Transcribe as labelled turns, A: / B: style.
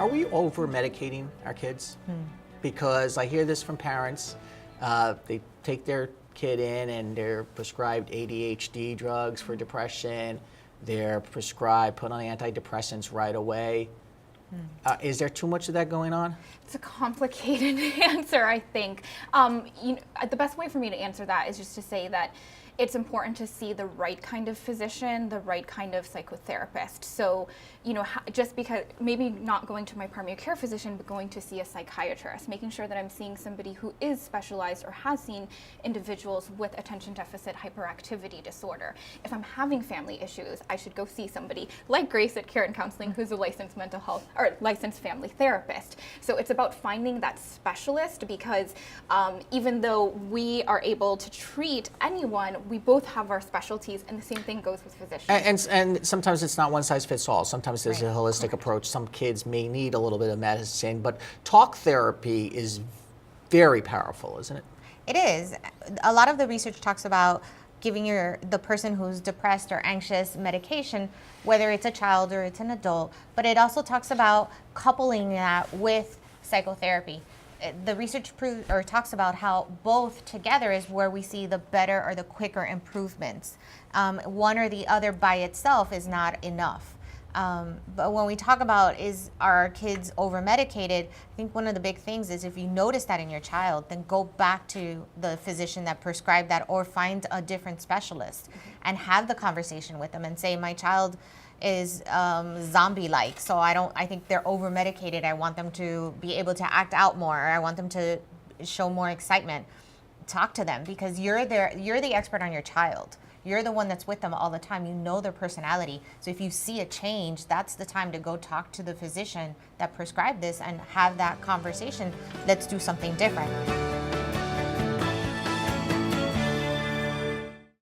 A: are we over medicating our kids? Because I hear this from parents. They take their kid in and they're prescribed ADHD drugs for depression. They're prescribed, put on antidepressants right away. Is there too much of that going on?
B: It's a complicated answer, I think. The best way for me to answer that is just to say that it's important to see the right kind of physician, the right kind of psychotherapist. So, just because maybe not going to my primary care physician, but going to see a psychiatrist, making sure that I'm seeing somebody who is specialized or has seen individuals with attention deficit hyperactivity disorder. If I'm having family issues, I should go see somebody like Grace at Karen Counseling, who's a licensed mental health or licensed family therapist. So it's about finding that specialist, because even though we are able to treat anyone, we both have our specialties, and the same thing goes with physicians.
A: And sometimes it's not one size fits all. Sometimes there's a holistic approach. Some kids may need a little bit of medicine, but talk therapy is very powerful, isn't it?
C: It is. A lot of the research talks about giving the person who's depressed or anxious medication, whether it's a child or it's an adult, but it also talks about coupling that with psychotherapy. The research talks about how both together is where we see the better or the quicker improvements. One or the other by itself is not enough. But when we talk about are our kids over medicated, I think one of the big things is if you notice that in your child, then go back to the physician that prescribed that, or find a different specialist and have the conversation with them and say, my child is zombie-like, so I think they're over medicated. I want them to be able to act out more, or I want them to show more excitement. Talk to them, because you're the expert on your child. You're the one that's with them all the time. You know their personality. So if you see a change, that's the time to go talk to the physician that prescribed this and have that conversation. Let's do something different.